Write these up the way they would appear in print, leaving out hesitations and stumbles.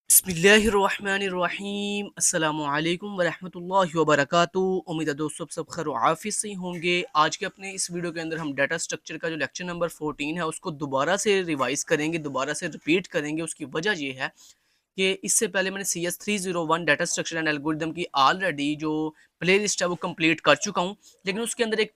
बिस्मिल्लाहिर्रहमानिर्रहीम अस्सलामुअलैकुम वरहमतुल्लाहि वबरकातुहू। उम्मीद है दोस्तों सब खैर आफियत से ही होंगे। आज के अपने इस वीडियो के अंदर हम डाटा स्ट्रक्चर का जो लेक्चर नंबर 14 है उसको दोबारा से रिवाइज करेंगे, दोबारा से रिपीट करेंगे। उसकी वजह ये है कि इससे पहले मैंने CS301 data structure and algorithm की ऑलरेडी जो प्ले लिस्ट है वो कंप्लीट कर चुका हूँ। लेकिन उसके अंदर एक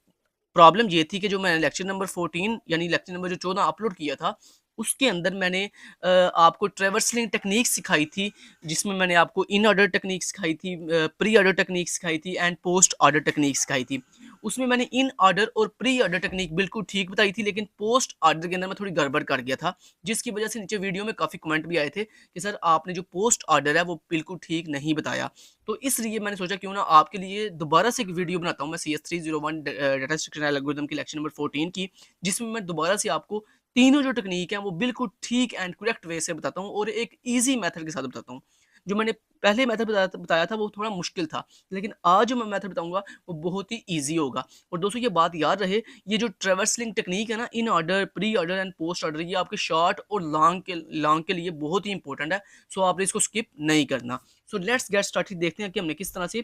प्रॉब्लम ये थी कि जो मैंने लेक्चर नंबर 14 यानी लेक्चर नंबर जो 14 अपलोड किया था, उसके अंदर मैंने आपको ट्रैवर्सलिंग टेक्नीक सिखाई थी, जिसमें मैंने आपको इन ऑर्डर टेक्नीक सिखाई थी, प्री ऑर्डर टेक्नीक सिखाई थी एंड पोस्ट ऑर्डर टेक्नीक सिखाई थी। उसमें मैंने इन ऑर्डर और प्री ऑर्डर टेक्नीक बिल्कुल ठीक बताई थी, लेकिन पोस्ट ऑर्डर के अंदर मैं थोड़ी गड़बड़ कर गया था, जिसकी वजह से नीचे वीडियो में काफ़ी कमेंट भी आए थे कि सर आपने जो पोस्ट ऑर्डर है वो बिल्कुल ठीक नहीं बताया। तो इसलिए मैंने सोचा क्यों ना आपके लिए दोबारा से एक वीडियो बनाता हूँ मैं CS301 डाटा स्ट्रक्चर एल्गोरिथम की लेक्चर नंबर 14 की, जिसमें मैं दोबारा से आपको तीनों जो टेक्नीक हैं वो बिल्कुल ठीक एंड करेक्ट वे से बताता हूँ और एक ईजी मेथड के साथ बताता हूँ। जो मैंने पहले मेथड बताया था वो थोड़ा मुश्किल था, लेकिन आज जो मैं मेथड बताऊंगा वो बहुत ही ईजी होगा। और दोस्तों ये बात याद रहे, ये जो ट्रैवर्सलिंग टेक्नीक है ना, in order, pre order and post order, ये आपके शॉर्ट और लॉन्ग के लिए बहुत ही इंपॉर्टेंट है। सो आपने इसको स्किप नहीं करना। So let's get started. देखते हैं कि हमने किस तरह से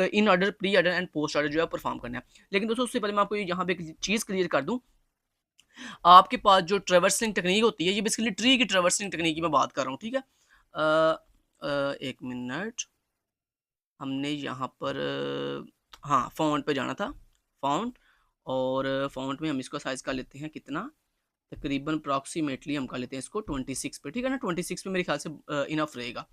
in order, pre order and post order जो है परफॉर्म करना है। लेकिन दोस्तों उससे पहले मैं आपको यहाँ पे एक चीज़ क्लियर कर दूँ। आपके पास जो ट्रैवर्सलिंग टेक्नीक होती है, ये बेसिकली ट्री की ट्रैवर्सलिंग टेक्नीक की मैं बात कर रहा हूँ, ठीक है? एक मिनट, हमने यहाँ पर हाँ, फ़ॉन्ट पे जाना था, फ़ॉन्ट। और फ़ॉन्ट में हम इसका साइज़ कर लेते हैं कितना, तकरीबन अप्रॉक्सिमेटली हम कर लेते हैं इसको 26 पे, ठीक है ना? 26 पे मेरे ख्याल से इनफ रहेगा,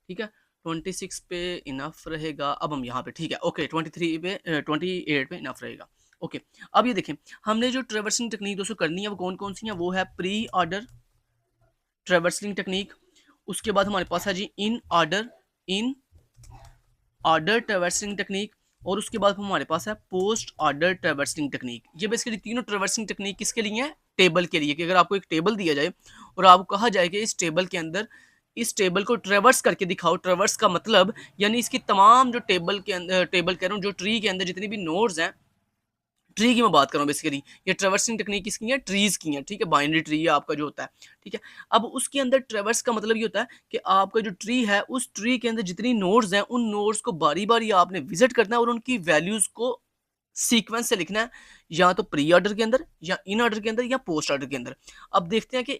ठीक है? 26 पे इनफ रहेगा। अब हम यहाँ पे, ठीक है, ओके, 23 पे 28 पे इनफ रहेगा। ओके, अब ये देखें, हमने जो ट्रैवर्सिंग टेक्नीक दोस्तों करनी है वो कौन-कौन सी हैं? वो है प्री ऑर्डर ट्रैवर्सिंग टेक्नीक, उसके बाद हमारे पास है जी इन ऑर्डर ट्रैवर्सिंग टेक्नीक, और उसके बाद हमारे पास है पोस्ट ऑर्डर ट्रैवर्सिंग टेक्नीक। ये बेसिकली तीनों ट्रैवर्सिंग टेक्नीक किसके लिए है? टेबल के लिए। कि अगर आपको एक टेबल दिया जाए और आपको कहा जाए कि इस टेबल के अंदर इस टेबल को ट्रैवर्स करके दिखाओ। ट्रैवर्स का मतलब यानी इसकी तमाम जो टेबल के अंदर, टेबल कह रहा हूँ, जो ट्री के अंदर जितनी भी नोड्स हैं, ट्री की मैं बात कर रहा हूँ बेसिकली, ये ट्रैवर्सिंग टेक्निक किसकी है? ट्रीज की है, ठीक है? बाइनरी ट्री है आपका जो होता है, ठीक है? अब उसके अंदर ट्रैवर्स का मतलब ये होता है कि आपका जो ट्री है, उस ट्री के अंदर जितनी नोड्स हैं, उन नोड्स को बारी बारी आपने विजिट करना है और उनकी वैल्यूज को सीक्वेंस से लिखना है, या तो प्री ऑर्डर के अंदर, या इन ऑर्डर के अंदर, या पोस्ट ऑर्डर के अंदर। अब देखते हैं कि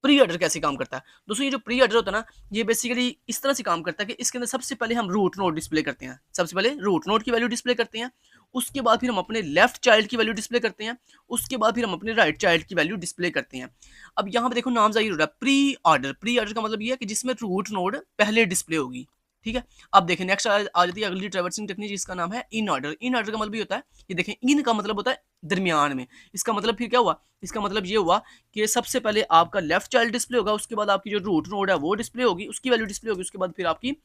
प्री ऑर्डर कैसे काम करता है। दोस्तों ये जो प्री ऑर्डर होता है ना, ये बेसिकली इस तरह से काम करता है कि इसके अंदर सबसे पहले हम रूट नोड डिस्प्ले करते हैं। सबसे पहले रूट नोड की वैल्यू डिस्प्ले करते हैं, उसके बाद फिर हम अपने लेफ्ट चाइल्ड की वैल्यू डिस्प्ले करते हैं, उसके बाद फिर हम अपने राइट चाइल्ड की वैल्यू डिस्प्ले करते हैं। अब यहाँ पे देखो नाम जाहिर हो रहा है, प्री ऑर्डर। प्री ऑर्डर का मतलब ये है कि जिसमें रूट नोड पहले डिस्प्ले होगी, ठीक है? अब देखें नेक्स्ट आ जाती है अगली ट्रैवर्सिंग टेक्निक, जिसका नाम है इन ऑर्डर। इन ऑर्डर का मतलब ये होता है, ये देखें, इन का मतलब होता है दरमियान में। इसका मतलब फिर क्या हुआ? इसका मतलब ये हुआ कि सबसे पहले आपका लेफ्ट चाइल्ड डिस्प्ले होगा, उसके बाद आपकी जो रूट नोड है वो डिस्प्ले होगी, उसकी वैल्यू डिस्प्ले होगी, उसके बाद फिर आपकी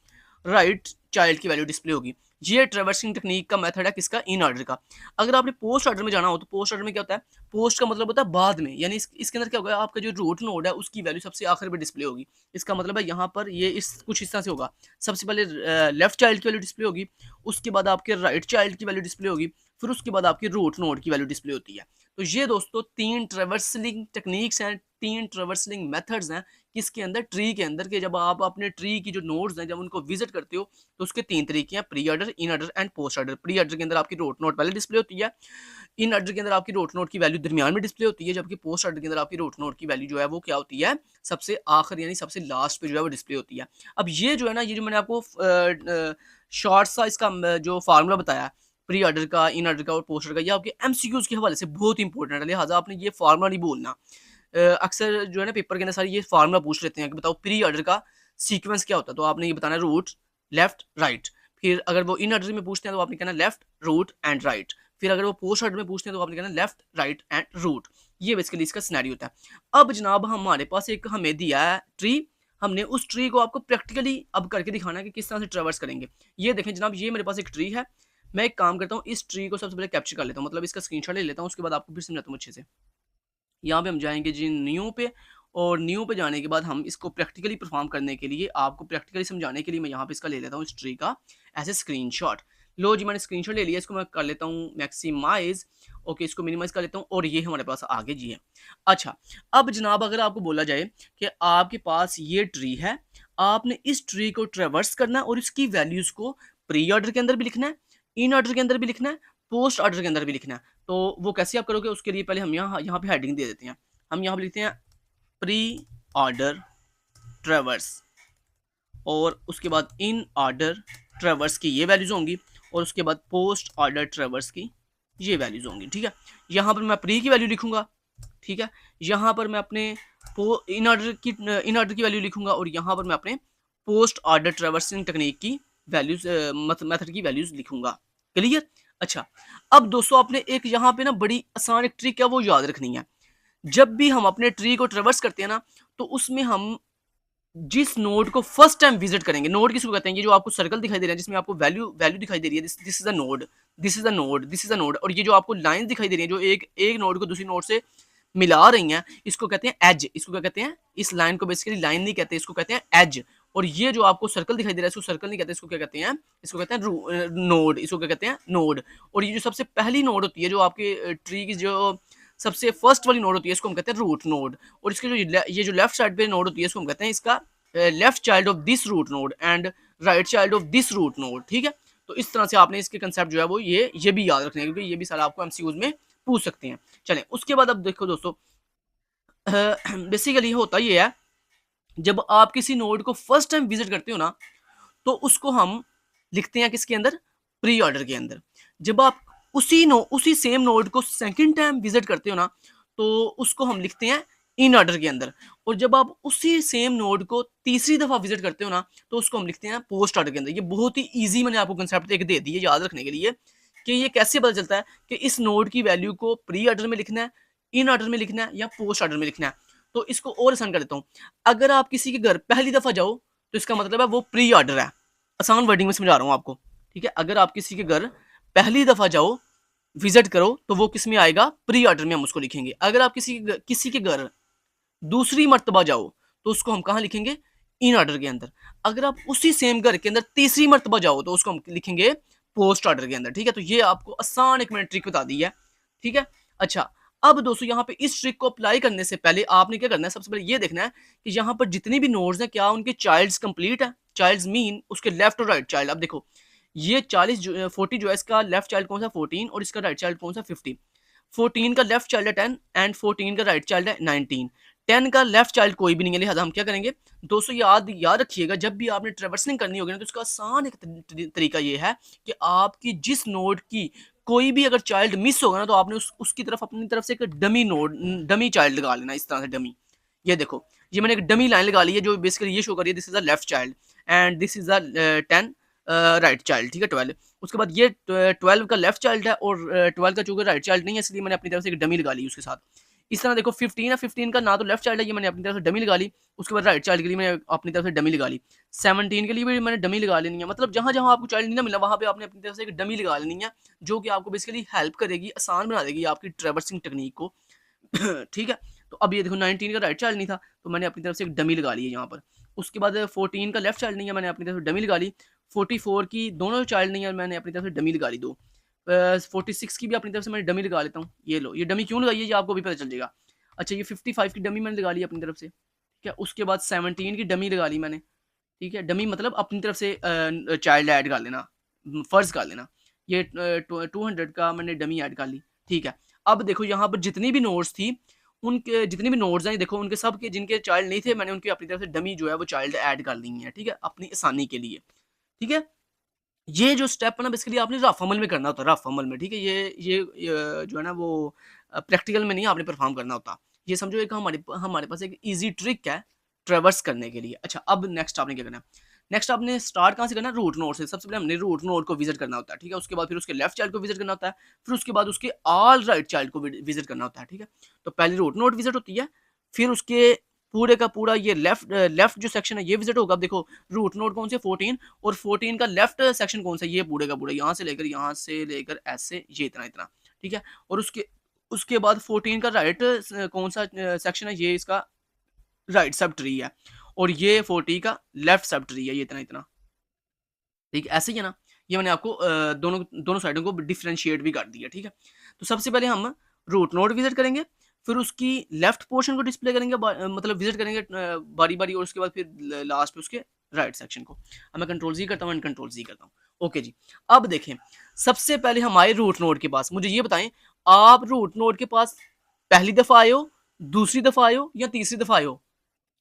राइट चाइल्ड की वैल्यू डिस्प्ले होगी। ये ट्रैवर्सिंग टेक्निक का मेथड है किसका? इन ऑर्डर का। अगर आपने पोस्ट ऑर्डर में जाना हो तो पोस्ट ऑर्डर में क्या होता है? पोस्ट का मतलब होता है बाद में, यानी इसके अंदर क्या होगा, आपका जो रूट नोड है उसकी वैल्यू सबसे आखिर में डिस्प्ले होगी। इसका मतलब है यहाँ पर ये इस कुछ इस तरह से होगा, सबसे पहले लेफ्ट चाइल्ड की वैल्यू डिस्प्ले होगी, उसके बाद आपके राइट चाइल्ड की वैल्यू डिस्प्ले होगी, फिर उसके बाद आपकी रूट नोड की वैल्यू डिस्प्ले होती है। तो ये दोस्तों तीन ट्रैवर्सलिंग टेक्निक्स हैं, तीन ट्रैवर्सलिंग मेथड्स हैं किसके अंदर? ट्री के अंदर। के जब आप अपने ट्री की जो नोड्स हैं जब उनको विजिट करते हो तो उसके तीन तरीके हैं, pre order, in order and post order. Pre order के अंदर आपकी रूट नोड पहले डिस्प्ले होती है, इन ऑर्डर के अंदर आपकी रूट नोड की वैल्यू दरमियान में डिस्प्ले होती है, जबकि पोस्ट ऑर्डर के अंदर आपकी रूट नोड की वैल्यू जो है वो क्या होती है? सबसे आखिर यानी सबसे लास्ट पे जो है वो डिस्प्ले होती है। अब ये जो है ना, ये जो मैंने आपको शॉर्ट सा इसका जो फार्मूला बताया, प्री ऑर्डर का, इन ऑर्डर का और पोस्ट ऑर्डर का, ये आपके एमसीक्यूज के हवाले से बहुत इंपॉर्टेंट है, लिहाजा आपने ये फार्मूला नहीं भूलना। अक्सर जो है ना पेपर के अंदर सारी ये फार्मूला पूछ लेते हैं कि बताओ प्री ऑर्डर का सीक्वेंस क्या होता है, तो आपने ये बताना रूट, लेफ्ट, राइट। फिर अगर वो इन ऑर्डर में पूछते हैं तो आपने कहना लेफ्ट, रूट एंड राइट। फिर अगर वो पोस्ट ऑर्डर में पूछते हैं तो आपने कहना लेफ्ट, राइट एंड रूट। ये बेसिकली इसका सिनेरियो होता है। अब जनाब हमारे पास एक हमें दिया है ट्री, हमने उस ट्री को आपको प्रैक्टिकली अब करके दिखाना है कि किस तरह से ट्रेवर्स करेंगे। ये देखें जनाब, ये मेरे पास एक ट्री है। मैं एक काम करता हूँ, इस ट्री को सबसे पहले कैप्चर कर लेता हूँ, मतलब इसका स्क्रीनशॉट ले लेता हूँ, उसके बाद आपको फिर समझाता हूँ अच्छे से। यहाँ पे हम जाएँगे जी न्यू पे, और न्यू पे जाने के बाद हम इसको प्रैक्टिकली परफॉर्म करने के लिए, आपको प्रैक्टिकली समझाने के लिए मैं यहाँ पे इसका ले लेता हूँ इस ट्री का एज़ ए स्क्रीनशॉट। लो जी मैंने स्क्रीनशॉट ले लिया, इसको मैं कर लेता हूँ मैक्सिमाइज़, ओके, इसको मिनिमाइज कर लेता हूँ और ये हमारे पास आगे जी है। अच्छा, अब जनाब अगर आपको बोला जाए कि आपके पास ये ट्री है, आपने इस ट्री को ट्रेवर्स करना है और इसकी वैल्यूज को प्री ऑर्डर के अंदर भी लिखना है, इन ऑर्डर के अंदर भी लिखना है, पोस्ट ऑर्डर के अंदर भी लिखना है। तो वो कैसे आप करोगे, उसके लिए पहले हम यहाँ पे हेडिंग दे देते हैं। हम यहाँ पे लिखते हैं प्री ऑर्डर ट्रेवर्स और उसके बाद इन ऑर्डर ट्रेवर्स की ये वैल्यूज होंगी और उसके बाद पोस्ट ऑर्डर ट्रेवर्स की ये वैल्यूज होंगी। ठीक है, यहाँ पर मैं प्री की वैल्यू लिखूंगा। ठीक है, यहाँ पर मैं अपने इन ऑर्डर की वैल्यू लिखूंगा और यहाँ पर मैं अपने पोस्ट ऑर्डर ट्रेवर्सिंग टेक्निक की वैल्यूज मेथड की वैल्यूज लिखूंगा। क्लियर। अच्छा, अब दोस्तों आपने एक यहाँ पे ना बड़ी आसान एक ट्रिक है वो याद रखनी है। जब भी हम अपने ट्री को ट्रेवर्स करते हैं ना, तो उसमें हम जिस नोड को फर्स्ट टाइम विजिट करेंगे, नोड किसको कहते हैं, ये जो आपको सर्कल दिखाई दे रहा है जिसमें आपको वैल्यू वैल्यू दिखाई दे रही है, this is a node, this is a node, this is a node, और ये जो आपको लाइन दिखाई दे रही है जो एक एक नोड को दूसरी नोड से मिला रही हैं, इसको कहते हैं एज। इसको क्या कहते हैं, इस लाइन को बेसिकली लाइन नहीं कहते, इसको कहते हैं एज। और ये जो आपको सर्कल दिखाई दे रहा है इसको सर्कल नहीं कहते, इसको क्या कहते हैं, इसको कहते हैं नोड, इसको क्या कहते हैं, नोड। और ये जो सबसे पहली नोड होती है जो आपके ट्री की जो सबसे फर्स्ट वाली नोड होती है इसको हम कहते हैं रूट नोड। और इसके जो ये जो लेफ्ट साइड पे नोड होती है इसको हम कहते हैं इसका left child of this root node and right child of this root node. ठीक है, तो इस तरह से आपने इसके कंसेप्ट जो है वो ये भी याद रखने हैं क्योंकि ये भी सारा आपको एमसीक्यूज में पूछ सकते हैं। चलें, उसके बाद अब देखो दोस्तों, बेसिकली होता ये है, जब आप किसी नोड को फर्स्ट टाइम विजिट करते हो ना, तो उसको हम लिखते हैं किसके अंदर, प्री ऑर्डर के अंदर। जब आप उसी सेम नोड को सेकंड टाइम विजिट करते हो ना, तो उसको हम लिखते हैं इन ऑर्डर के अंदर। और जब आप उसी सेम नोड को तीसरी दफा विजिट करते हो ना, तो उसको हम लिखते हैं पोस्ट ऑर्डर के अंदर। ये बहुत ही इजी मैंने आपको कंसेप्ट एक दे दी है याद रखने के लिए कि ये कैसे पता चलता है कि इस नोड की वैल्यू को प्री ऑर्डर में लिखना है, इन ऑर्डर में लिखना है या पोस्ट ऑर्डर में लिखना है। तो इसको और आसान कर देता हूँ, अगर आप किसी के घर पहली दफा जाओ तो इसका मतलब है वो प्री ऑर्डर है। आसान वर्डिंग में समझा रहा हूँ आपको। ठीक है, अगर आप किसी के घर पहली दफा जाओ विजिट करो तो वो किस में आएगा, प्री ऑर्डर में हम उसको लिखेंगे। अगर आप किसी के घर दूसरी मर्तबा जाओ तो उसको हम कहाँ लिखेंगे, इन ऑर्डर के अंदर। अगर आप उसी सेम घर के अंदर तीसरी मर्तबा जाओ तो उसको हम लिखेंगे पोस्ट ऑर्डर के अंदर। ठीक है, तो ये आपको आसान एक मैंने ट्रिक बता दी है। ठीक है, अच्छा, अब दोस्तों यहाँ पे इस ट्रिक को अप्लाई करने से पहले आपने क्या करना है, सबसे पहले ये देखना है कि यहाँ पर जितनी भी नोड्स हैं क्या उनके चाइल्ड्स कंप्लीट है। चाइल्ड्स मीन उसके लेफ्ट और राइट चाइल्ड। अब देखो ये 40 जो है इसका लेफ्ट चाइल्ड कौन सा 14 और इसका राइट चाइल्ड कौन सा 50। 14 का लेफ्ट चाइल्ड है 10 एंड 14 का राइट चाइल्ड है 19। 10 का लेफ्ट चाइल्ड कोई भी नहीं है, लिहाजा हम क्या करेंगे दोस्तों, याद रखिएगा जब भी आपने ट्रेवर्सिंग करनी होगी ना, तो इसका आसान एक तरीका ये है कि आपकी जिस नोड की कोई भी अगर चाइल्ड मिस होगा ना, तो आपने उसकी तरफ अपनी तरफ से एक डमी चाइल्ड लगा लेना, इस तरह से डमी। ये देखो ये मैंने एक डमी लाइन लगा ली है जो बेसिकली ये शो कर रही है this is the left child and this is the 10 right child. ठीक है, 12। उसके बाद ये 12 का लेफ्ट चाइल्ड है और 12 का चूंकि राइट चाइल्ड नहीं है इसलिए मैंने अपनी तरफ से एक डमी लगा ली उसके साथ। इस तरह देखो 15 है, 15 का ना तो लेफ्ट चाइल्ड है, ये मैंने अपनी तरफ से डमी लगा ली। उसके बाद राइट चाइल्ड के लिए मैंने अपनी तरफ से डमी लगा ली। 17 के लिए भी मैंने डमी लगा लेनी है। मतलब जहां जहां आपको चाइल्ड नहीं ना मिला वहां पे आपने अपनी तरफ से एक डमी लगा लेनी है जो कि आपको बेसिकली हेल्प करेगी, आसान बना देगी आपकी ट्रेवर्सिंग टेक्निक को। ठीक है, तो अब ये देखो 19 का राइट चाइल्ड नहीं था तो मैंने अपनी तरफ से एक डमी लगा ली है यहाँ पर। उसके बाद 14 का लेफ्ट चाइल्ड नहीं है, मैंने अपनी तरफ से डमी लगा ली। 44 की दोनों चाइल्ड नहीं है, मैंने अपनी तरफ से डमी लगा ली दो। 46 की भी अपनी तरफ से मैंने डमी लगा लेता हूँ। ये लो, ये डमी क्यों लगाई है ये आपको भी पता चल जाएगा। अच्छा, ये 55 की डमी मैंने लगा ली अपनी तरफ से। ठीक है, उसके बाद 17 की डमी लगा ली मैंने। ठीक है, डमी मतलब अपनी तरफ से चाइल्ड ऐड कर लेना, फर्ज कर लेना। ये 200 का मैंने डमी ऐड कर ली। ठीक है, अब देखो यहाँ पर जितनी भी नोड्स थी उनके जितनी भी नोड्स हैं देखो उनके सब के जिनके चाइल्ड नहीं थे मैंने उनकी अपनी तरफ से डमी जो है वो चाइल्ड ऐड कर ली है। ठीक है, अपनी आसानी के लिए। ठीक है, ये जो स्टेप है ना बेसिकली आपने रफ अमल में करना होता है, रफ अमल में। ठीक है, ये जो है ना वो प्रैक्टिकल में नहीं आपने परफॉर्म करना होता। ये समझो एक हमारे पास एक इजी ट्रिक है ट्रेवर्स करने के लिए। अच्छा, अब नेक्स्ट आपने क्या करना है, नेक्स्ट आपने स्टार्ट कहाँ से करना है, रूट नोड से। सबसे पहले हमने रूट नोड को विजिट करना होता है। ठीक है, उसके बाद फिर उसके लेफ्ट चाइल्ड को विजिट करना होता है, फिर उसके बाद उसके ऑल राइट चाइल्ड को विजिट करना होता है। ठीक है, तो पहले रूट नोड विजिट होती है, फिर उसके पूरे का पूरा ये लेफ्ट जो सेक्शन है ये विजिट होगा। अब देखो रूट नोड कौन से 14 और 14 का लेफ्ट सेक्शन कौन सा, ये पूरे का पूरा यहाँ से लेकर ऐसे ये इतना इतना। ठीक है, और उसके बाद 14 का राइट कौन सा सेक्शन है, ये इसका राइट सब ट्री है और ये 40 का लेफ्ट सब ट्री है, ये इतना इतना। ठीक है, ऐसे ही है ना, ये मैंने आपको दोनों दोनों साइडों को डिफरेंशिएट भी कर दिया, ठीक है। तो सबसे पहले हम रूट नोड विजिट करेंगे, फिर उसकी लेफ्ट पोर्शन को डिस्प्ले करेंगे, मतलब विजिट करेंगे बारी बारी, और उसके बाद फिर लास्ट पे उसके राइट सेक्शन को। अब मैं कंट्रोल जी करता हूँ एंड कंट्रोल जी करता हूँ। ओके जी, अब देखें सबसे पहले हम आए रूट नोड के पास। मुझे ये बताएं, आप रूट नोड के पास पहली दफा आए हो, दूसरी दफा आए हो या तीसरी दफा आए हो?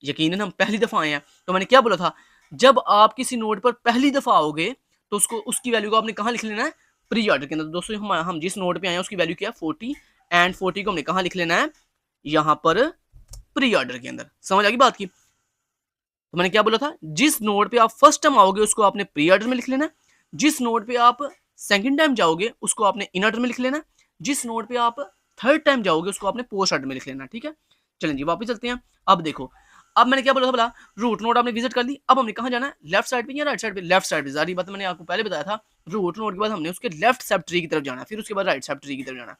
यकीनन हम पहली दफा आए हैं। तो मैंने क्या बोला था, जब आप किसी नोड पर पहली दफा आओगे तो उसको उसकी वैल्यू को आपने कहाँ लिख लेना है, प्री ऑर्डर के अंदर। दोस्तों हम जिस नोड पे आए हैं उसकी वैल्यू क्या है 40, एंड 40 को हमने कहाँ लिख लेना है, यहाँ पर प्री ऑर्डर के अंदर। समझ आ गई बात की? तो मैंने क्या बोला था, जिस नोड पे आप फर्स्ट टाइम आओगे उसको आपने प्री ऑर्डर में लिख लेना, जिस नोड पे आप सेकंड टाइम जाओगे उसको आपने इन ऑर्डर में लिख लेना, जिस नोड पे आप थर्ड टाइम जाओगे उसको आपने पोस्ट ऑर्डर में लिख लेना, ठीक है। चलें जी वापस चलते हैं। अब देखो, अब मैंने क्या बोला था, बोला रूट नोड आपने विजिट कर ली, अब हमने कहाँ जाना है, लेफ्ट साइड पे या राइट साइड पे? लेफ्ट साइड पे। सारी बात मैंने आपको पहले बताया था, रूट नोड के बाद हमने उसके लेफ्ट सब ट्री की तरफ जाना है, फिर उसके बाद राइट सब ट्री की तरफ जाना है।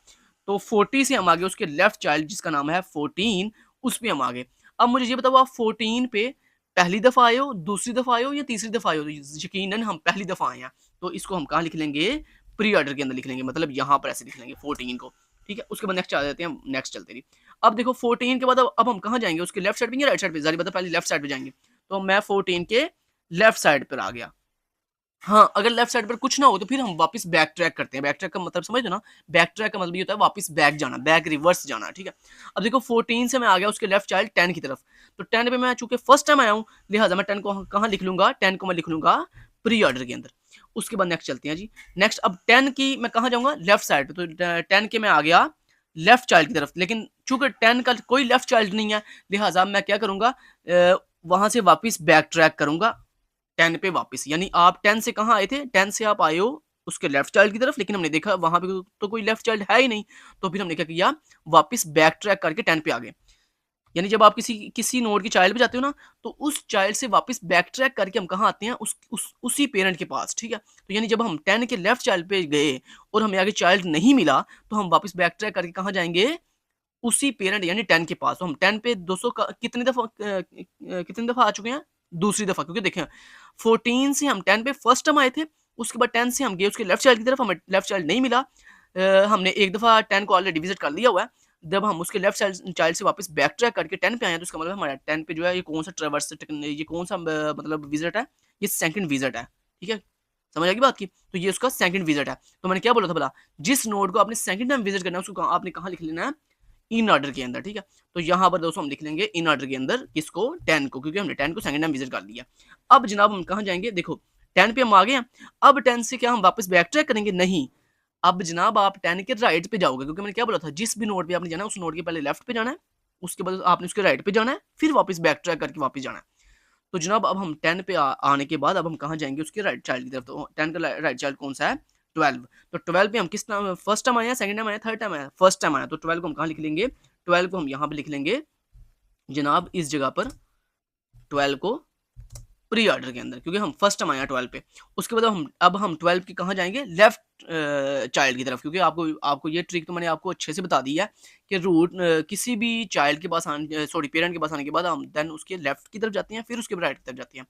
तो 40 से हम आगे उसके लेफ्ट चाइल्ड जिसका नाम है 14, उस पर हम आगे। अब मुझे ये बताओ, आप 14 पे पहली दफा आए हो, दूसरी दफा आए हो या तीसरी दफा आए हो? तो यकीनन हम पहली दफा आए हैं, तो इसको हम कहाँ लिख लेंगे, प्री ऑर्डर के अंदर लिख लेंगे, मतलब यहाँ पर ऐसे लिख लेंगे 14 को, ठीक है। उसके बाद नेक्स्ट आ जाते हैं, नेक्स्ट चलते रही। अब देखो 14 के बाद अब हम कहाँ जाएंगे, उसके लेफ्ट साइड पे या राइट साइड पे? जारी बता, पहले लेफ्ट साइड पे जाएंगे, तो मैं 14 के लेफ्ट साइड पर आ गया। हाँ, अगर लेफ्ट साइड पर कुछ ना हो तो फिर हम वापस बैक ट्रैक करते हैं। बैक ट्रैक का मतलब समझ लो ना, बैक ट्रैक का मतलब ये होता है वापस बैक जाना, बैक रिवर्स जाना, ठीक है। अब देखो 14 से मैं आ गया उसके लेफ्ट चाइल्ड 10 की तरफ, तो 10 पे मैं चूंकि फर्स्ट टाइम आया हूँ, लिहाजा मैं 10 को कहाँ लिख लूंगा, 10 को मैं लिख लूंगा प्री ऑर्डर के अंदर। उसके बाद नेक्स्ट चलते हैं जी। नेक्स्ट अब 10 की मैं कहाँ जाऊंगा, लेफ्ट साइड पे, तो 10 के मैं आ गया लेफ्ट चाइल्ड की तरफ, लेकिन चूंकि 10 का कोई लेफ्ट चाइल्ड नहीं है, लिहाजा मैं क्या करूंगा, वहां से वापस बैक ट्रैक करूंगा 10 पे वापस। यानी आप 10 से कहाँ आए थे, 10 से आप आए हो उसके लेफ्ट चाइल्ड की तरफ, लेकिन हमने देखा वहां पे तो कोई लेफ्ट चाइल्ड है ही नहीं, तो फिर हमने क्या किया, वापस बैक ट्रैक करके 10 पे आ गए। यानी जब आप किसी किसी नोड की चाइल्ड पे जाते हो ना, तो उस चाइल्ड से वापस बैक ट्रैक करके हम कहाँ आते हैं, उसी पेरेंट के पास, ठीक है। तो यानी जब हम 10 के लेफ्ट चाइल्ड पे गए और हमें आगे चाइल्ड नहीं मिला, तो हम वापस बैक ट्रैक करके कहाँ जाएंगे, उसी पेरेंट यानी 10 के पास। तो हम 10 पे 200 का कितनी दफा आ चुके हैं, दूसरी दफा, क्योंकि देखें 14 से हम 10 पे फर्स्ट टाइम आए थे, उसके बाद 10 से हम गए उसके लेफ्ट चाइल्ड की तरफ, हमें लेफ्ट चाइल्ड नहीं मिला, हमने एक दफा 10 को ऑलरेडी विजिट कर लिया हुआ है। जब हम उसके लेफ्ट चाइल्ड से वापस बैक ट्रैक करके 10 पे आए हैं, तो इसका मतलब हमारा 10 पे जो है ये कौन सा ट्रेवर्स, ये कौन सा मतलब विजिट है, ये सेकंड विजिट है, ठीक है। समझ आ गई बात की? तो ये उसका सेकंड विजिट है। तो मैंने क्या बोला था, बोला जिस नोड को आपने सेकंड टाइम विजिट करना है उसको आपने कहाँ लिख लेना है, इन ऑर्डर के अंदर, ठीक है। तो यहाँ पर दोस्तों हम लिख लेंगे इन ऑर्डर के अंदर किसको, 10 को, क्योंकि हमने 10 को सेकंड टाइम विजिट कर लिया। अब जनाब हम कहाँ जाएंगे, देखो 10 पे हम आ गए हैं, अब 10 से क्या हम वापस बैक ट्रैक करेंगे? नहीं, अब जनाब आप 10 के राइट पे जाओगे, क्योंकि मैंने क्या बोला था, जिस भी नोड पे आपने जाना है उस नोड के पहले लेफ्ट पे जाना है, उसके बाद आपने उसके राइट पे जाना है, फिर वापस बैक ट्रैक करके वापस जाना है। तो जनाब अब हम 10 पे आने के बाद अब हम कहाँ जाएंगे, उसके राइट चाइल्ड की तरफ। तो 10 का राइट चाइल्ड कौन सा है, 12। तो 12 पे हम किस टाइम, फर्स्ट टाइम आए हैं, सेकंड टाइम आए, थर्ड टाइम आए, फर्स्ट टाइम आया, तो 12 को हम कहाँ लिख लेंगे, 12 को हम यहाँ पे लिख लेंगे जनाब इस जगह पर, 12 को प्री ऑर्डर के अंदर, क्योंकि हम फर्स्ट टाइम आए हैं 12 पे। उसके बाद अब हम 12 की कहाँ जाएंगे, लेफ्ट चाइल्ड की तरफ, क्योंकि आपको आपको ये ट्रिक तो मैंने आपको अच्छे से बता दी है कि रूट किसी भी चाइल्ड के पास आने, सॉरी पेरेंट के पास आने के बाद हम देन उसके लेफ्ट की तरफ जाते हैं, फिर उसके राइट की तरफ जाते हैं।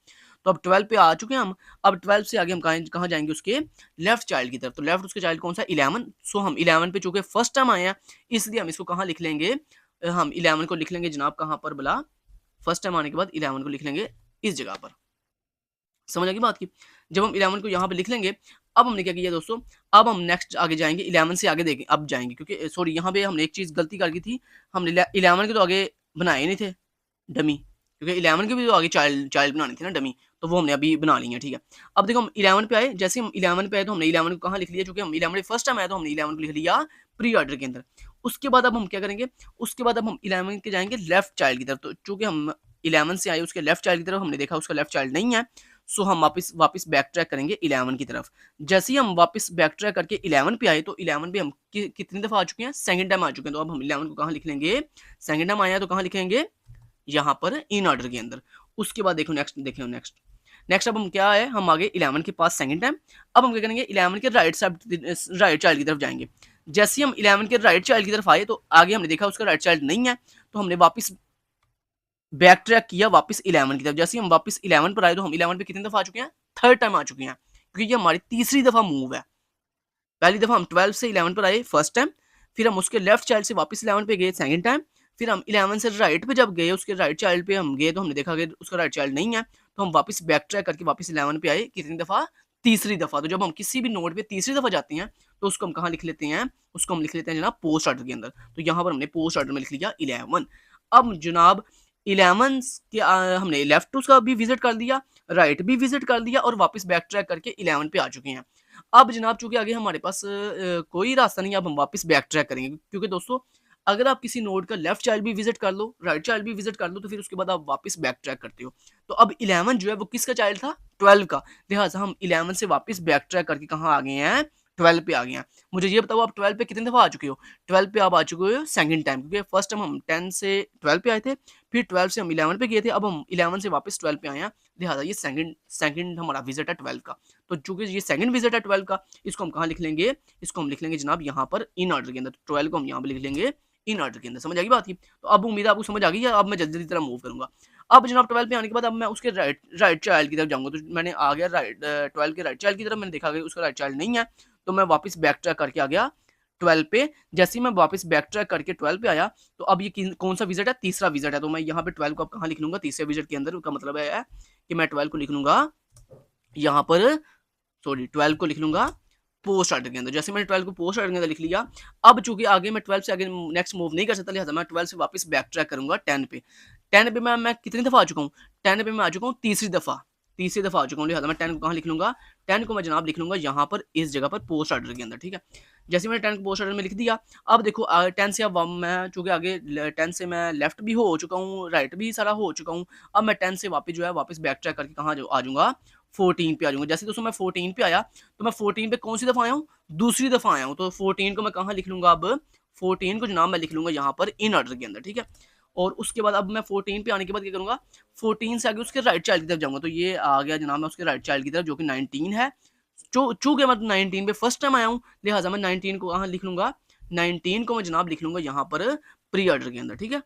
तो अब 12 पे आ चुके हैं हम, अब 12 से आगे हम कहाँ जाएंगे, उसके लेफ्ट चाइल्ड की तरफ। तो लेफ्ट उसके चाइल्ड कौन सा, 11। सो हम 11 पे चूंकि फर्स्ट टाइम आए हैं, इसलिए हम इसको कहाँ लिख लेंगे, हम 11 को लिख लेंगे जनाब कहाँ पर, बोला फर्स्ट टाइम आने के बाद 11 को लिख लेंगे इस जगह पर। समझ आ गई बात की? जब हम 11 को यहाँ पे लिख लेंगे, अब हमने क्या किया दोस्तों, अब हम नेक्स्ट आगे जाएंगे, 11 से आगे देखें, अब जाएंगे, क्योंकि सॉरी यहाँ पे हमने एक चीज़ गलती कर दी थी, हमने 11 के तो आगे बनाए नहीं थे डमी, क्योंकि 11 के भी तो आगे चाइल्ड चाइल्ड बनानी थी ना डमी, तो वो हमने अभी बना ली है, ठीक है। अब देखो हम 11 पे आए, जैसे हम 11 पे आए तो हमने 11 को कहाँ लिख लिया, चूंकि हम 11 फर्स्ट टाइम आया तो हमने 11 को लिख लिया प्री ऑर्डर के अंदर। उसके बाद अब हम क्या करेंगे, उसके बाद अब हम 11 के जाएंगे लेफ्ट चाइल्ड की तरफ। तो चूंकि हम 11 से आए उसके लेफ्ट चाइल्ड की तरफ, हमने देखा उसका लेफ्ट चाइल्ड नहीं है, सो हम वापस वापस बैक ट्रैक करेंगे 11 की तरफ। जैसे ही हम वापस बैक ट्रैक करके 11 पे आए, तो 11 पे हम कितनी दफ़ा आ चुके हैं, सेकंड टाइम आ चुके हैं। तो अब हम 11 को कहाँ लिख लेंगे, सेकंड टाइम आया तो कहाँ लिखेंगे, यहाँ पर इन ऑर्डर के अंदर। उसके बाद देखो नेक्स्ट, देखो नेक्स्ट नेक्स्ट अब हम क्या है, हम आगे 11 के पास सेकंड टाइम। अब हम क्या करेंगे, 11 के राइट साइड, राइट चाइल्ड की तरफ जाएंगे। जैसे ही हम 11 के राइट चाइल्ड की तरफ आए, तो आगे हमने देखा उसका राइट चाइल्ड नहीं है, तो हमने वापस बैक ट्रैक किया वापस 11 की तरफ। जैसे ही हम वापस 11 पर आए, तो हम 11 पे कितनी दफा आ चुके हैं, थर्ड टाइम आ चुके हैं, क्योंकि ये हमारी तीसरी दफ़ा मूव है। पहली दफ़ा हम 12 से 11 पर आए फर्स्ट टाइम, फिर हम उसके लेफ्ट चाइल्ड से वापस 11 पे गए सेकंड टाइम, फिर हम 11 से राइट पे जब गए उसके राइट चाइल्ड पे हम गए तो हमने देखा कि उसका राइट चाइल्ड नहीं है, तो हम वापस बैक ट्रैक करके वापस 11 पे आए कितनी दफ़ा? तीसरी दफ़ा। तो जब हम किसी भी नोड पे तीसरी दफ़ा जाते हैं तो उसको हम कहाँ लिख लेते हैं? उसको हम लिख लेते हैं जनाब पोस्ट ऑर्डर के अंदर। तो यहाँ पर हमने पोस्ट ऑर्डर में लिख लिया 11। अब जनाब 11 के हमने लेफ्ट उसका भी विजिट कर लिया, राइट भी विजिट कर लिया और वापस बैक ट्रैक करके 11 पे आ चुके हैं। अब जनाब चूँकि आगे हमारे पास कोई रास्ता नहीं है, अब हम वापस बैक ट्रैक करेंगे क्योंकि दोस्तों अगर आप किसी नोड का लेफ्ट चाइल्ड भी विजिट कर लो, राइट चाइल्ड भी विजिट कर लो, तो फिर उसके बाद आप वापस बैक ट्रैक करते हो। तो अब 11 जो है वो किसका चाइल्ड था? 12 का। लिहाजा हम 11 से वापस बैक ट्रैक करके कहाँ आ गए हैं? 12 पे आ गए हैं। मुझे ये बताओ आप 12 पे कितनी दफ़ा आ चुके हो? 12 पे आप आ चुके हो सेकंड टाइम, क्योंकि फर्स्ट टाइम हम 10 से 12 पे आए थे, फिर 12 से हम 11 पे गए थे, अब हम 11 से वापस 12 पे आए हैं। लिहाजा ये सेकंड सेकंड हमारा विजिट है 12 का। तो चूँकि ये सेकंड विजिट है 12 का, इसको हम कहाँ लिख लेंगे? इसको हम लिख लेंगे जनाब यहाँ पर इन ऑर्डर के अंदर। 12 को हम यहाँ पे लिख लेंगे इन ऑर्डर के अंदर। समझ आ गई बात की? तो अब उम्मीद है आपको समझ आ गई है। अब मैं जल्दी-जल्दी तरह मूव करूँगा। अब जनाब 12 पे आने के बाद अब मैं उसके राइट राइट चाइल्ड की तरफ जाऊँगा। तो मैंने आ गया 12 के राइट चाइल्ड की तरफ, मैंने देखा कि उसका राइट चाइल्ड नहीं है, तो मैं वापस बैक ट्रैक करके आ गया 12 पे। जैसे ही मैं वापस बैक ट्रैक करके 12 पे आया, तो अब ये कौन सा विजिट है? तीसरा विजिट है। तो मैं यहाँ पे 12 को अब कहाँ लिख लूँगा? तीसरे विजिट के अंदर। का मतलब है कि मैं 12 को लिख लूँगा यहाँ पर, सॉरी 12 को लिख लूँगा पोस्ट ऑर्डर के अंदर। जैसे मैंने 12 को पोस्ट ऑर्डर के अंदर लिख लिया, अब चूँकि आगे मैं 12 से आगे नेक्स्ट मूव नहीं कर सकता, लिहाजा मैं 12 से वापस बैक ट्रैक करूँगा 10 पे। 10 पे मैं कितनी दफ़ा आ चुका हूँ? 10 पे मैं आ चुका हूँ तीसरी दफ़ा। तीसरी दफ़ा आ चुका हूँ, लिहाजा मैं 10 को कहाँ लिख लूँगा? 10 को मैं जनाब लिख लूँगा यहाँ पर इस जगह पर पोस्ट ऑर्डर के अंदर, ठीक है? जैसे मैंने 10 को पोस्ट ऑर्डर में लिख दिया, अब देखो 10 से अब मैं चूँकि आगे 10 से मैं लेफ्ट भी हो चुका हूँ, राइट भी सारा हो चुका हूँ। अब मैं 10 से वापस जो है वापस बैक ट्रैक करके कहाँ आ जाऊँगा? 14 पे आ जाऊँगा। जैसे दोस्तों मैं 14 पे आया, तो मैं 14 पे कौन सी दफ़ा आया हूँ? दूसरी दफ़ा आया हूँ। तो 14 को मैं कहाँ लिख लूँगा अब? 14 को जनाब मैं लिख लूँगा यहाँ पर इन ऑर्डर के अंदर, ठीक है? और उसके बाद अब मैं 14 पे आने के बाद क्या करूँगा? 14 से आगे उसके राइट चाइल्ड की तरफ जाऊँगा। तो ये आ गया जनाब मैं उसके राइट चाइल्ड की तरफ, जो कि 19 है। चूँकि मैं 19 पे फर्स्ट टाइम आया हूँ, लिहाजा मैं 19 को कहाँ लिख लूँगा? 19 को मैं जनाब लिख लूँगा यहाँ पर प्री ऑर्डर के अंदर, ठीक है?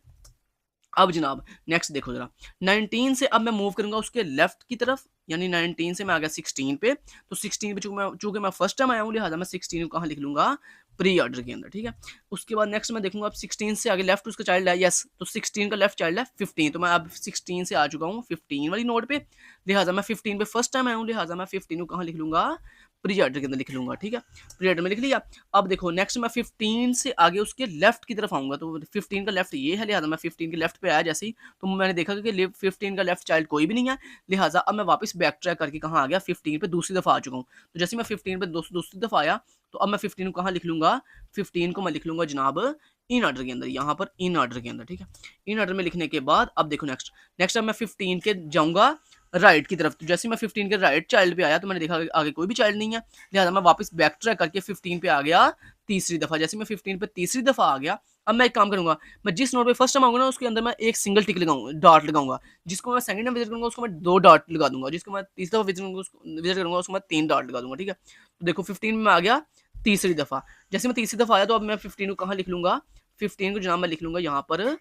अब जनाब नेक्स्ट देखो जरा, 19 से अब मैं मूव करूंगा उसके लेफ्ट की तरफ, यानी 19 से मैं आ गया 16 पे। तो 16 पे चूंकि मैं फर्स्ट टाइम आया हूँ, लिहाजा मैं 16 को कहाँ लिख लूंगा? प्री ऑर्डर के अंदर, ठीक है? उसके बाद नेक्स्ट मैं देखूंगा अब 16 से आगे लेफ्ट उसका चाइल्ड है, यस, तो 16 का लेफ्ट चाइल्ड है 15। तो मैं अब 16 से आ चुका हूँ 15 वाली नोट पे, लिहाजा मैं 15 पे फर्स्ट टाइम आया हूँ, लिहाजा मैं 15 को कहाँ लिख लूंगा? प्री ऑर्डर के अंदर लिख लूंगा, ठीक है? प्री ऑर्डर में लिख लिया। अब देखो नेक्स्ट मैं 15 से आगे उसके लेफ्ट की तरफ आऊंगा, तो 15 का लेफ्ट ये है, लिहाजा मैं 15 के लेफ्ट पे आया जैसे ही, तो मैंने देखा कि 15 का लेफ्ट चाइल्ड कोई भी नहीं है, लिहाजा अब मैं वापस बैक ट्रैक करके कहाँ आ गया? 15 पे दूसरी दफ़ा आ चुका हूँ। तो जैसे मैं 15 पे दूसरी दफ़ा आया, तो अब मैं 15 को कहाँ लिख लूँगा? 15 को मैं लिख लूँगा जनाब इन ऑर्डर के अंदर, यहाँ पर इन ऑर्डर के अंदर, ठीक है? इन ऑर्डर में लिखने के बाद अब देखो नेक्स्ट अब मैं 15 के जाऊँगा राइट की तरफ। तो जैसे मैं 15 के राइट चाइल्ड पे आया, तो मैंने देखा कि आगे कोई भी चाइल्ड नहीं है, लिहाजा मैं वापस बैक ट्रैक करके 15 पे आ गया तीसरी दफ़ा। जैसे मैं 15 पे तीसरी दफ़ा आ गया, अब मैं एक काम करूँगा, मैं जिस नोड पे फर्स्ट टाइम आऊँगा ना, उसके अंदर मैं एक सिंगल टिक लगाऊँगा, डॉट लगाऊँगा। जिसको मैं सेकंड टाइम विजिट करूँगा, उसको मैं 2 डॉट लगा दूँगा। जिसको मैं तीसरी दफ़ा विजिट करूँगा, उसको मैं 3 डॉट लगा दूँगा, ठीक है? तो देखो 15 में मैं आ गया तीसरी दफ़ा। जैसे मैं तीसरी दफ़ा आया, तो अब मैं 15 को कहाँ लिख लूँगा? 15 को जनाब मैं लिख लूँगा यहाँ पर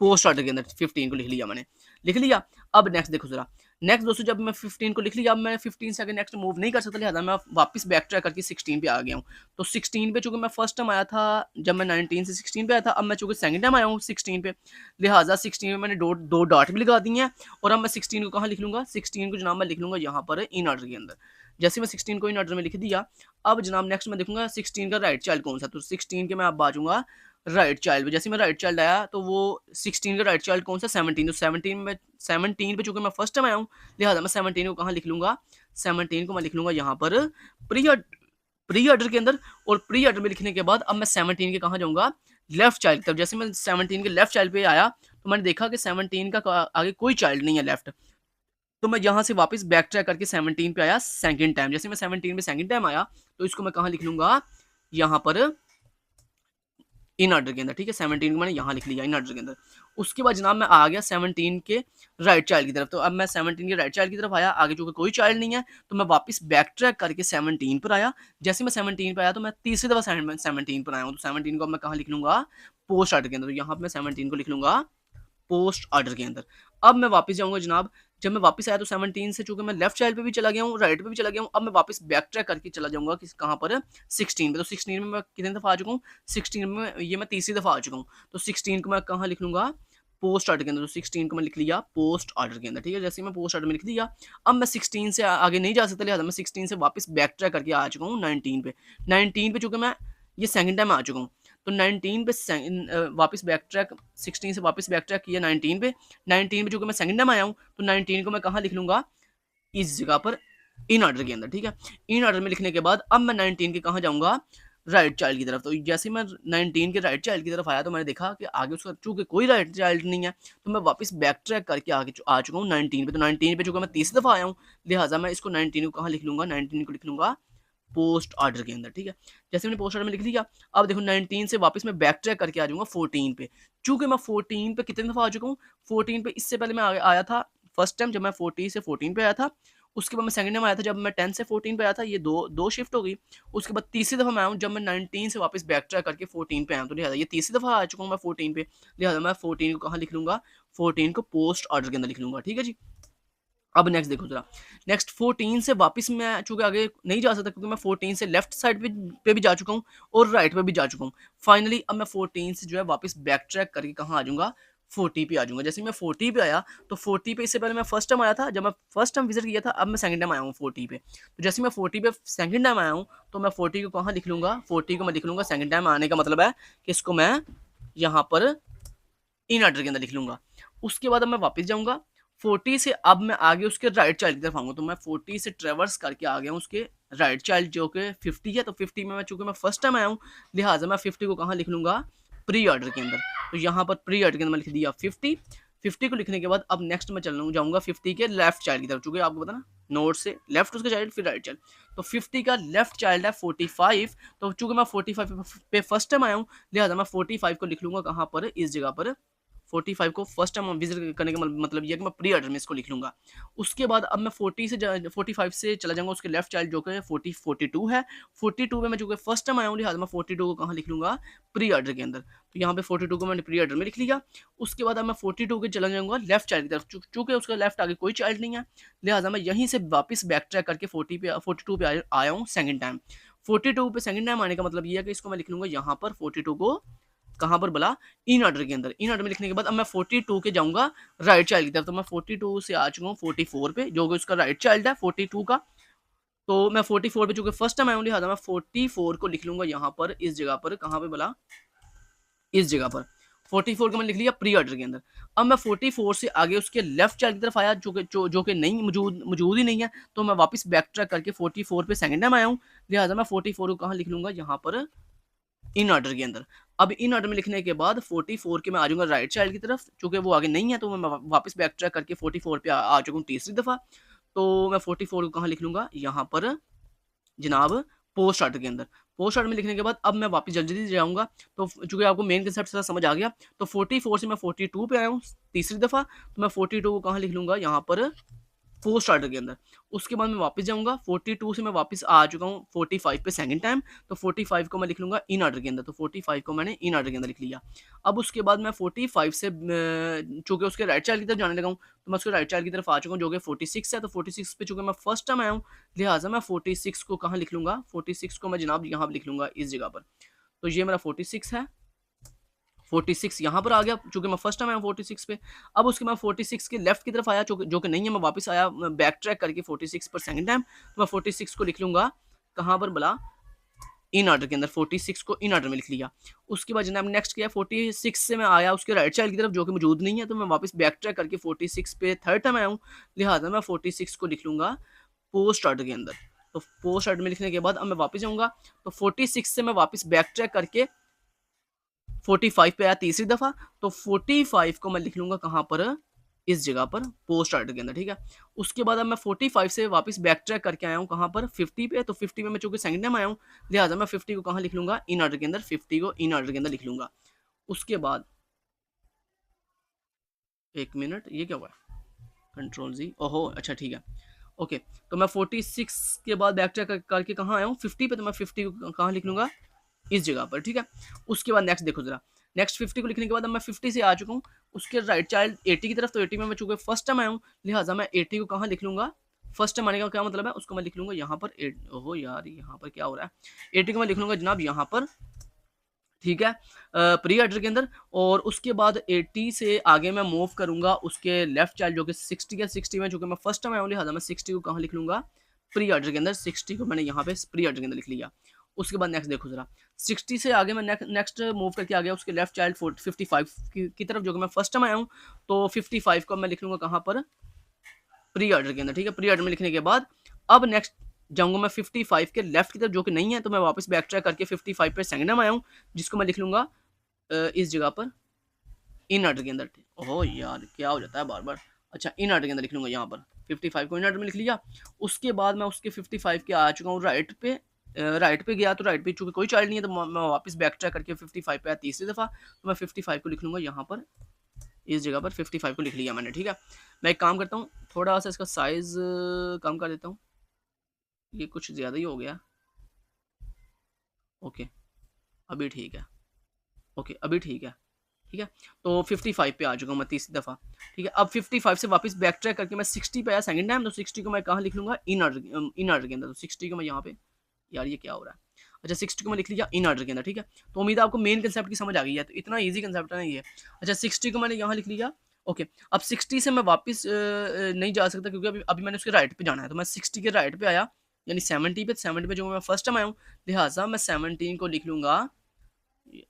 पोस्ट ऑर्डर के अंदर। 15 को लिख लिया मैंने, लिख लिया। अब नेक्स्ट देखो जरा, नेक्स्ट दोस्तों जब मैं 15 को लिख लिया, अब मैं 15 से आगे नेक्स्ट मूव नहीं कर सकता, लिहाजा मैं वापस बैक ट्रैक करके 16 पे आ गया हूँ। तो 16 पे चूंकि मैं फर्स्ट टाइम आया था, जब मैं 19 से 16 पे आया था, अब मैं चूंकि सेकंड टाइम आया हूँ 16 पे, लिहाजा 16 में मैंने दो डॉट भी लगा दिए हैं। और अब मैं 16 को कहाँ लिख लूँगा? 16 को जनाब मैं लिख लूँगा यहाँ पर इन ऑर्डर के अंदर। जैसे मैं 16 को इन ऑर्डर में लिख दिया, अब जनाब नेक्स्ट मैं देखूंगा 16 का राइट चाइल्ड कौन सा, तो 16 के मैं अब बाजूंगा राइट चाइल्ड पे। जैसे मैं राइट चाइल्ड आया, तो वो 16 का राइट चाइल्ड कौन सा? 17। तो 17 पे चूंकि मैं फर्स्ट टाइम आया हूँ, लिहाजा मैं 17 को कहाँ लिख लूंगा? 17 को मैं लिख लूंगा यहाँ पर प्री प्री ऑर्डर के अंदर। और प्री ऑर्डर में लिखने के बाद अब मैं 17 के कहाँ जाऊँगा? लेफ्ट चाइल्ड की तरफ। जैसे मैं 17 के लेफ्ट चाइल्ड पे आया, तो मैंने देखा कि 17 का आगे कोई चाइल्ड नहीं है लेफ्ट। तो मैं यहाँ से वापस बैक ट्रैक करके 17 पे आया सेकंड टाइम। जैसे मैं 17 पे सेकंड टाइम आया, तो इसको मैं कहाँ लिख लूँगा? यहाँ पर इन ऑर्डर के अंदर, ठीक है? 17 को मैंने यहाँ लिख लिया इन ऑर्डर के अंदर। उसके बाद जनाब मैं आ गया 17 के राइट चाइल्ड की तरफ। तो अब मैं 17 के राइट चाइल्ड की तरफ आया, आगे चूँकि कोई चाइल्ड नहीं है, तो मैं वापस बैक ट्रैक करके 17 पर आया। जैसे मैं 17 पे आया, तो मैं तीसरी दफ़ा 17 पर आया हूँ, तो 17 को अब मैं कहाँ लिख लूँगा? पोस्ट ऑर्डर के अंदर। तो यहाँ पर मैं 17 को लिख लूँगा पोस्ट ऑर्डर के अंदर। अब मैं वापस जाऊँगा जनाब, जब मैं वापस आया तो 17 से चूंकि मैं लेफ्ट चाइल्ड पे भी चला गया हूँ, राइट पे भी चला गया हूँ, अब मैं वापस बैक ट्रैक करके चला जाऊंगा कि कहाँ पर 16 पे। तो 16 में मैं कितने दफ़ा आ चुका हूँ, 16 में ये मैं तीसरी दफ़ा आ चुका हूँ। तो 16 को मैं कहाँ लिख लूंगा, पोस्ट ऑर्डर के अंदर। तो 16 को मैं लिख लिया पोस्ट ऑर्डर के अंदर, ठीक है। जैसे मैं पोस्ट ऑर्डर में लिख दिया, अब मैं 16 से आगे नहीं जा सकता, लिहाजा मैं 16 से वापस बैक ट्रैक करके आ चुका हूँ 19 पे। 19 पे चूंकि मैं ये सेकंड टाइम आ चुका हूँ, तो 19 पे वापस बैक ट्रैक, 16 से वापस बैक ट्रैक किया 19 पे। 19 पे चूंकि मैं सेकंड टाइम आया हूँ, तो 19 को मैं कहाँ लिख लूंगा, इस जगह पर इन ऑर्डर के अंदर, ठीक है। इन ऑर्डर में लिखने के बाद अब मैं 19 के कहाँ जाऊंगा, राइट चाइल्ड की तरफ। तो जैसे मैं 19 के राइट चाइल्ड की तरफ आया तो मैंने देखा कि आगे उसका चूंकि कोई राइट चाइल्ड नहीं है, तो मैं वापस बैक ट्रैक करके आगे आ चुका हूँ 19 पे। तो 19 पे चूंकि मैं तीसरी दफा आया हूँ, लिहाजा मैं इसको 19 को कहाँ लिख लूंगा, 19 को लिख लूंगा पोस्ट ऑर्डर के अंदर, ठीक है। जैसे मैंने पोस्ट ऑर्डर में लिख लिया, अब देखो 19 से वापस मैं बैक ट्रैक करके आ जाऊंगा 14 पे। चूंकि मैं 14 पे कितने दफा आ चुका हूँ, 14 पे इससे पहले मैं आया था फर्स्ट टाइम जब मैं 40 से 14 पे आया था। उसके बाद मैं सेकंड टाइम आया था जब मैं 10 से 14 पे आया था, ये दो दो शिफ्ट हो गई। उसके बाद तीसरी दफा मैं आया हूँ जब मैं 19 से वापस बैक ट्रैक करके 14 पे आया हूँ, तो लिहाजा ये तीसरी दफा आ चुका हूँ मैं 14 पे। लिहाजा मैं 14 को कहाँ लिख लूंगा, 14 को पोस्ट ऑर्डर के अंदर लिख लूंगा, ठीक है जी। अब नेक्स्ट देखो जरा, नेक्स्ट 14 से वापस मैं चूंकि आगे नहीं जा सकता क्योंकि मैं 14 से लेफ्ट साइड पे भी जा चुका हूँ और राइट पे भी जा चुका हूँ। फाइनली अब मैं 14 से जो है वापस बैक ट्रैक करके कहाँ आ जाऊंगा, 40 पे आ जाऊंगा। जैसे मैं 40 पे आया, तो 40 पे इससे पहले मैं फर्स्ट टाइम आया था, जब मैं फर्स्ट टाइम विजिट किया था, अब मैं सेकंड टाइम आया हूँ 40 पे। तो जैसे मैं 40 पे सेकंड टाइम आया हूँ, तो मैं 40 को कहाँ लिख लूंगा, 40 को मैं लिख लूंगा, सेकंड टाइम आने का मतलब है कि इसको मैं यहाँ पर इन ऑर्डर के अंदर लिख लूंगा। उसके बाद अब मैं वापस जाऊंगा 40 से, अब मैं आगे उसके राइट चाइल्ड की तरफ आऊंगा। तो मैं 40 से ट्रेवर्स करके आ गया हूँ उसके राइट चाइल्ड जो कि 50 है। तो 50 में मैं चूंकि मैं फर्स्ट टाइम आया हूँ, लिहाजा मैं 50 को कहाँ लिख लूंगा, प्री ऑर्डर के अंदर। तो यहाँ पर प्री ऑर्डर के अंदर मैं लिख दिया 50। 50 को लिखने के बाद अब नेक्स्ट मैं चल जाऊंगा 50 के लेफ्ट चाइल्ड की तरफ, चूंकि आपको पता ना नोट से लेफ्ट उसका चाइल्ड फिर राइट चाइल्ड। तो 50 का लेफ्ट चाइल्ड है 45। तो चूंकि मैं 45 पे फर्स्ट टाइम आया हूँ, लिहाजा मैं 45 को लिख लूंगा कहाँ पर, इस जगह पर 45 को फर्स्ट टाइम विजिट करने का मतलब ये है कि मैं प्री ऑर्डर में इसको लिख लूंगा। उसके बाद अब मैं 45 से चला जाऊंगा उसके लेफ्ट चाइल्ड जो कि 42 है। 42 में मैं जो कि फर्स्ट टाइम आया हूँ, लिहाजा मैं 42 को कहाँ लिख लूंगा, प्री ऑर्डर के अंदर। तो यहाँ पे 42 को मैंने प्री ऑर्डर में लिख लिया। उसके बाद अब मैं 42 के चला जाऊंगा लेफ्ट चाइल्ड की तरफ, चूंकि उसका लेफ्ट आगे कोई चाइल्ड नहीं है, लिहाजा मैं यहीं से वापस बैक ट्रैक करके 42 पे आया हूँ सेकंड टाइम। 42 पे सेकंड टाइम आने का मतलब ये है कि इसको मैं लिख लूंगा यहाँ पर 42 को कहाँ पर बोला, इन ऑर्डर के अंदर। इन ऑर्डर में लिखने के बाद अब मैं 42 के जाऊंगा राइट चाइल्ड की तरफ। तो मैं 42 से आ चुका हूँ 44 पे, जो कि उसका राइट चाइल्ड है 42 का। तो मैं 44 पे चूंकि फर्स्ट टाइम आया हूँ, लिहाजा मैं 44 को लिख लूंगा यहाँ पर, इस जगह पर, कहाँ पे बोला, इस जगह पर 44 को मैंने लिख लिया प्री ऑर्डर के अंदर। अब मैं 44 से आगे उसके लेफ्ट चाइल्ड की तरफ आया, जो कि नहीं मौजूद ही नहीं है। तो मैं वापस बैक ट्रैक करके 44 पे सेकंड टाइम आया हूँ, लिहाजा मैं 44 को कहाँ लिख लूंगा, यहाँ पर इन ऑर्डर के अंदर। अब इन ऑर्डर में लिखने के बाद 44 के मैं आ जाऊंगा राइट चाइल्ड की तरफ, चूंकि वो आगे नहीं है, तो मैं वापस बैक ट्रैक करके 44 पे आ चुका हूँ तीसरी दफा। तो मैं 44 को कहाँ लिख लूंगा, यहाँ पर जनाब पोस्ट ऑर्डर के अंदर। पोस्ट ऑर्डर में लिखने के बाद अब मैं वापस जल्दी जल्दी जाऊंगा। तो चूंकि आपको मेन कंसेप्ट सारा समझ आ गया, तो 44 से मैं 42 पे आया हूँ तीसरी दफा। तो मैं 42 को कहाँ लिख लूंगा, यहाँ पर पोस्ट ऑर्डर के अंदर। उसके बाद मैं वापस जाऊंगा 42 से मैं वापस आ चुका हूँ 45 पे सेकंड टाइम। तो 45 को मैं लिख लूंगा इन ऑर्डर के अंदर। तो 45 को मैंने इन ऑर्डर के अंदर लिख लिया। अब उसके बाद मैं 45 से चूंकि उसके राइट चाइल्ड की तरफ जाने लगा हूँ, तो मैं उसके राइट चाइल्ड की तरफ आ चुका हूँ जो कि 46 है। तो 46 पे चूंकि मैं फर्स्ट टाइम आया हूँ, लिहाजा मैं 46 को कहाँ लिख लूंगा, 46 को मैं जनाब यहाँ पर लिख लूंगा इस जगह पर। तो ये मेरा 46 है, 46 यहाँ पर आ गया चूंकि मैं फर्स्ट टाइम आया 46 पे। अब उसके मैं 46 के लेफ्ट की तरफ आया, जो कि नहीं है, मैं वापस आया बैक ट्रैक करके 46 पर सेकंड टाइम। तो मैं 46 को लिख लूंगा कहाँ पर बोला, इन ऑर्डर के अंदर। 46 को इन ऑर्डर में लिख लिया। उसके बाद जनाब नेक्स्ट किया 46 से मैं आया उसके राइट साइड की तरफ जो कि मौजूद नहीं है, तो मैं वापस बैक ट्रैक करके 46 पे थर्ड टाइम आया हूँ, लिहाजा मैं 46 को लिख लूंगा पोस्ट ऑर्डर के अंदर। तो पोस्ट ऑर्डर में लिखने के बाद अब मैं वापस जाऊंगा। तो 46 से मैं वापस बैक ट्रैक करके 45 पे आया तीसरी दफा। तो 45 को मैं लिख लूंगा कहाँ पर, इस जगह पर पोस्ट ऑर्डर के अंदर, ठीक है। उसके बाद अब मैं 45 से वापस बैक ट्रैक करके आया हूँ कहाँ पर, 50 पे। तो 50 में मैं चूंकि सेकंड टाइम आया हूँ, लिहाजा मैं 50 को कहाँ लिख लूंगा, इन ऑर्डर के अंदर। 50 को इन ऑर्डर के अंदर लिख लूंगा। उसके बाद एक मिनट, ये क्या हुआ, कंट्रोल जी, ओहो अच्छा ठीक है, ओके। तो मैं 46 के बाद बैक ट्रैक करके कहाँ आया हूँ 50 पे। तो मैं 50 को कहाँ लिख लूंगा, इस जगह पर, ठीक है। उसके बाद नेक्स्ट देखो जरा, नेक्स्ट 50 को लिखने के बाद अब मैं 50 से आ चुका हूँ उसके राइट चाइल्ड 80 की तरफ, तो 80 में मैं चूंकि फर्स्ट टाइम आया हूँ, लिहाजा मैं 80 को कहाँ लिख लूंगा, फर्स्ट टाइम आने का क्या मतलब है, उसको मैं लिख लूंगा यहाँ पर ओहो यार यहाँ पर क्या हो रहा है, 80 को मैं लिख लूंगा जनाब यहाँ पर, ठीक है, प्री ऑर्डर के अंदर। और उसके बाद 80 से आगे मैं मूव करूंगा उसके लेफ्ट चाइल्ड जो कि 60 के 60 में, चूंकि मैं फर्स्ट टाइम आया हूँ लिहाजा मैं 60 को कहाँ लिख लूंगा, प्री ऑर्डर के अंदर, 60 को मैंने यहाँ पे प्री ऑर्डर के अंदर लिख लिया। उसके बाद नेक्स्ट देखो जरा, 60 से आगे मैं नेक्स्ट मूव करके आ गया उसके लेफ्ट चाइल्ड 55 की तरफ, जो कि मैं फर्स्ट टाइम आया हूँ, तो 55 को मैं लिख लूंगा कहाँ पर, प्री ऑर्डर के अंदर, ठीक है। प्री ऑर्डर में लिखने के बाद अब नेक्स्ट जाऊंगा मैं 55 के लेफ्ट की तरफ, जो कि नहीं है, तो मैं वापस बैक ट्रैक करके 55 पे सेकंड टाइम आया हूँ, जिसको मैं लिख लूंगा इस जगह पर इन ऑर्डर के अंदर। ओह यार क्या हो जाता है बार बार, अच्छा इन ऑर्डर के अंदर लिख लूंगा यहाँ पर, 55 को इन ऑर्डर में लिख लिया। उसके बाद मैं उसके 55 के आ चुका हूँ राइट पे, राइट पे गया तो राइट पे चूंकि कोई चाइल्ड नहीं है, तो मैं वापस बैक ट्रैक करके 55 पे आया तीसरी दफा, तो मैं 55 को लिख लूंगा यहाँ पर, इस जगह पर 55 को लिख लिया मैंने, ठीक है। मैं एक काम करता हूँ, थोड़ा सा इसका साइज कम कर देता हूँ, ये कुछ ज़्यादा ही हो गया, ओके अभी ठीक है, ओके अभी ठीक है, ठीक है। तो 55 पे आ चुका हूँ मैं तीसरी दफ़ा, ठीक है। अब 55 से वापस बैक ट्रैक करके मैं 60 पे आया सेकंड टाइम, तो 60 को मैं कहाँ लिख लूँगा, इन ऑर्डर के अंदर, तो 60 को मैं यहाँ पे, यार ये क्या हो रहा है, अच्छा 60 को मैं लिख लिया इन ऑर्डर के अंदर, ठीक है। तो उम्मीद है आपको मेन कंसेप्ट की समझ आ गई है, तो इतना ईजी कंसेप्ट है ये। अच्छा 60 को मैंने यहाँ लिख लिया, ओके। अब 60 से मैं वापस नहीं जा सकता क्योंकि अभी अभी मैंने उसके राइट पे जाना है, तो मैं 60 के राइट पे आया, यानी 70 पे जो मैं फर्स्ट टाइम आया हूँ, लिहाजा मैं 17 को लिख लूँगा,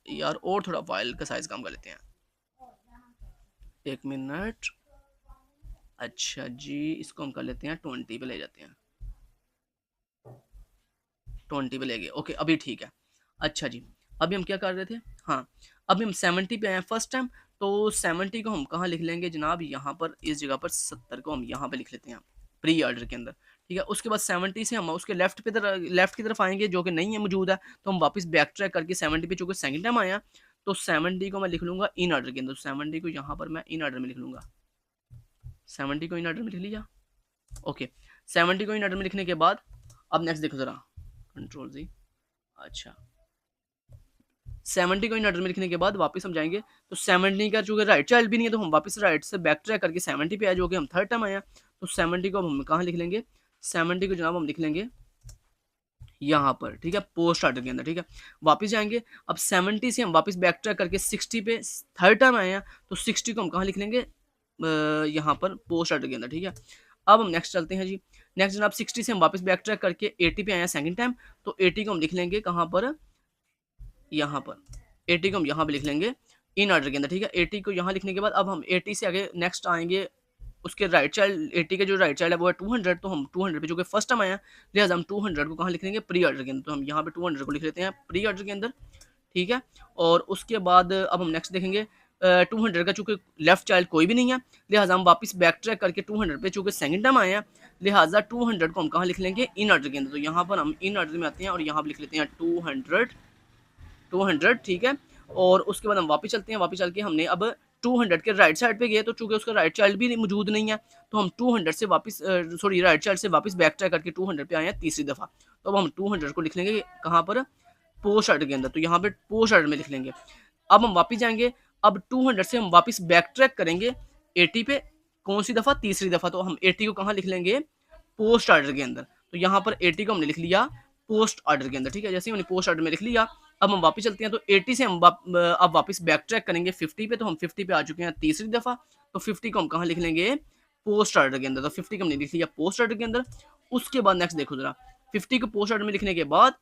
यार और थोड़ा फाइल का साइज कम कर लेते हैं, एक मिनट, अच्छा जी इसको हम कर लेते हैं 20 पे ले जाते हैं, 20 पे ले गए, ओके अभी ठीक है। अच्छा जी अभी हम क्या कर रहे थे, हाँ अभी हम 70 पे आए फर्स्ट टाइम, तो 70 को हम कहाँ लिख लेंगे जनाब, यहाँ पर इस जगह पर 70 को हम यहाँ पे लिख लेते हैं प्री ऑर्डर के अंदर, ठीक है। उसके बाद 70 से हम उसके लेफ्ट की तरफ आएंगे जो कि नहीं है मौजूद है, तो हम वापस बैक ट्रैक करके 70 पे चूँकि सेकंड टाइम आया, तो 70 को मैं लिख लूँगा इन ऑर्डर के अंदर, 70 को यहाँ पर मैं इन ऑर्डर में लिख लूँगा, 70 को इन ऑर्डर में लिख लिया, ओके। 70 को इन ऑर्डर में लिखने के बाद अब नेक्स्ट देखो जरा, कंट्रोल जी, अच्छा 70 को इन ऑर्डर में लिखने के बाद वापस हम जाएंगे, तो 70 का चूंकि राइट चाइल्ड भी नहीं है, तो हम वापस राइट से बैक ट्रैक करके 70 पे आए जो कि हम थर्ड टाइम आए, तो 70 को हम कहाँ लिख लेंगे, 70 को जनाब हम लिख लेंगे यहाँ पर, ठीक है, पोस्ट ऑर्डर के अंदर, ठीक है। वापस जाएंगे, अब 70 से हम वापस बैक ट्रैक करके 60 पे थर्ड टाइम आए हैं, तो 60 को हम कहाँ लिख लेंगे, यहाँ पर पोस्ट ऑर्डर के अंदर, ठीक है। अब हम नेक्स्ट चलते हैं जी, नेक्स्ट जनाब 60 से हम वापस बैक ट्रैक करके 80 पे आए हैं सेकंड टाइम, तो 80 को हम लिख लेंगे कहाँ पर, यहाँ पर 80 को हम यहाँ पे लिख लेंगे इन ऑर्डर के अंदर, ठीक है। 80 को यहाँ लिखने के बाद अब हम 80 से आगे नेक्स्ट आएंगे उसके राइट चाइल्ड, 80 के जो राइट चाइल्ड है वो है 200, तो हम 200 पे जो कि फर्स्ट टाइम आया, लिहाजा हम 200 को कहाँ लिख लेंगे, प्री ऑर्डर के अंदर, तो हम यहाँ पे 200 को लिख लेते हैं प्री ऑर्डर के अंदर, ठीक है। और उसके बाद अब हम नेक्स्ट देखेंगे 200 का चूँकि लेफ्ट चाइल्ड कोई भी नहीं है, लिहाजा हम वापस बैक ट्रैक करके 200 पे चूँकि सेकंड टाइम आए हैं, लिहाजा 200 को हम कहाँ लिख लेंगे, इन ऑर्डर के अंदर, तो यहाँ पर हम इन ऑर्डर में आते हैं और यहाँ पर लिख लेते हैं 200, ठीक है। और उसके बाद हम वापस चलते हैं, वापस चल के हमने अब 200 के राइट साइड पे गए, तो चूंकि उसका राइट चाइल्ड भी मौजूद नहीं है, तो हम 200 से वापस सॉरी राइट चाइल्ड से वापस बैक ट्रैक करके 200 पे आए हैं तीसरी दफ़ा, तो अब हम 200 को लिख लेंगे कहाँ पर, पोस्ट ऑर्डर के अंदर, तो यहाँ पे पोस्ट ऑर्डर में लिख लेंगे। अब हम वापस जाएंगे, अब 200 से हम वापस बैक ट्रैक करेंगे 80 पे, कौन सी दफ़ा, तीसरी दफ़ा, तो हम 80 को कहाँ लिख लेंगे, पोस्ट ऑर्डर के अंदर, तो यहाँ पर 80 को हमने लिख लिया पोस्ट ऑर्डर के अंदर, ठीक है। जैसे हमने पोस्ट ऑर्डर में लिख लिया, अब हम वापस चलते हैं, तो 80 से हम अब वापस बैक ट्रैक करेंगे 50 पे, तो हम 50 पे आ चुके हैं तीसरी दफ़ा, तो 50 को हम कहाँ लिख लेंगे, पोस्ट ऑर्डर के अंदर, तो 50 को हमने लिख लिया पोस्ट ऑर्डर के अंदर। उसके बाद नेक्स्ट देखो जरा, 50 को पोस्ट ऑर्डर में लिखने के बाद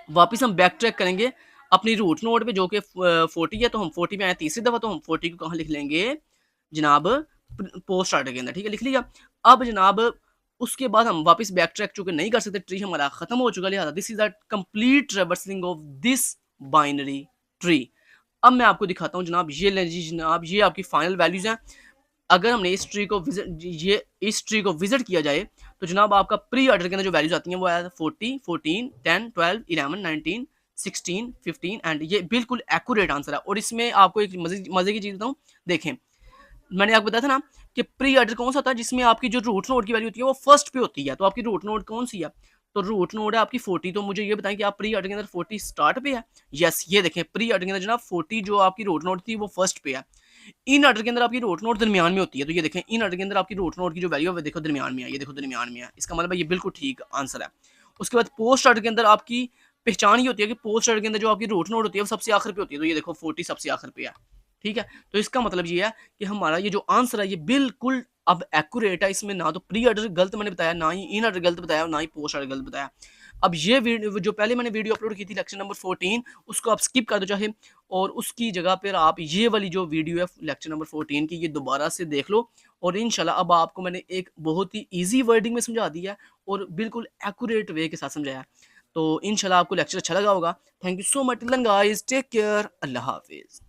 वापस हम बैक ट्रैक करेंगे अपनी रूट नोड पे जो कि 40 है, तो हम 40 पे आए तीसरी दफ़ा, तो हम 40 को कहाँ लिख लेंगे जनाब, पोस्ट ऑर्डर के अंदर, ठीक है, लिख लिया। अब जनाब उसके बाद हम वापस बैक ट्रैक चूंकि नहीं कर सकते, ट्री हमारा खत्म हो चुका, लिहाजा this is the complete traversing of this binary tree. अब मैं आपको दिखाता हूँ जनाब, ये लें जी जनाब, ये आपकी फाइनल वैल्यूज हैं। अगर हमने इस ट्री को विजिट किया जाए, तो जनाब आपका प्री ऑर्डर के अंदर जो वैल्यूज आती हैं वो है 40, 14, 10, 12, 11, 19, 16, 15 एंड ये बिल्कुल एक्यूरेट आंसर है। और इसमें आपको एक मजे की चीज बताऊँ, देखें मैंने आपको बताया था ना कि प्री ऑर्डर कौन सा होता है, जिसमें आपकी जो रूट नोड की वैल्यू होती है वो फर्स्ट पे होती है, तो आपकी रूट नोड कौन सी है, तो रूट नोड है आपकी 40, तो मुझे ये बताएं कि आप प्री ऑर्डर के अंदर 40 स्टार्ट पे है। यस, ये देखें प्री ऑर्डर के अंदर जनाब 40 जो आपकी रूट नोड थी वो फर्स्ट पे है। इन ऑर्डर के अंदर आपकी रूट नोड दरमियान में होती है, तो ये देखें इन ऑर्डर के अंदर आपकी रूट नोड की जो वैल्यू है देखो दरमियान में है, ये देखो दरमियान में है, इसका मतलब है ये बिल्कुल ठीक आंसर है। उसके बाद पोस्ट ऑर्डर के अंदर आपकी पहचान ही होती है कि पोस्ट ऑर्डर के अंदर जो आपकी रूट नोड होती है वो सबसे आखिर पे होती है, तो ये देखो 40 सबसे आखिर पे है। ठीक है, तो इसका मतलब ये है कि हमारा ये जो आंसर है ये बिल्कुल अब एक्यूरेट है, इसमें ना तो प्री ऑर्डर गलत मैंने बताया, ना ही इन ऑर्डर गलत बताया, ना ही पोस्ट ऑर्डर गलत बताया। अब ये वीडियो जो पहले मैंने वीडियो अपलोड की थी लेक्चर नंबर 14, उसको आप स्किप कर दो चाहे, और उसकी जगह पर आप ये वाली जो वीडियो है लेक्चर नंबर 14 की ये दोबारा से देख लो, और इंशाल्लाह अब आपको मैंने एक बहुत ही ईजी वर्डिंग में समझा दिया और बिल्कुल एक्यूरेट वे के साथ समझाया। तो इंशाल्लाह आपको लेक्चर अच्छा लगा होगा। Thank you so much guys, take care, अल्लाह हाफिज़।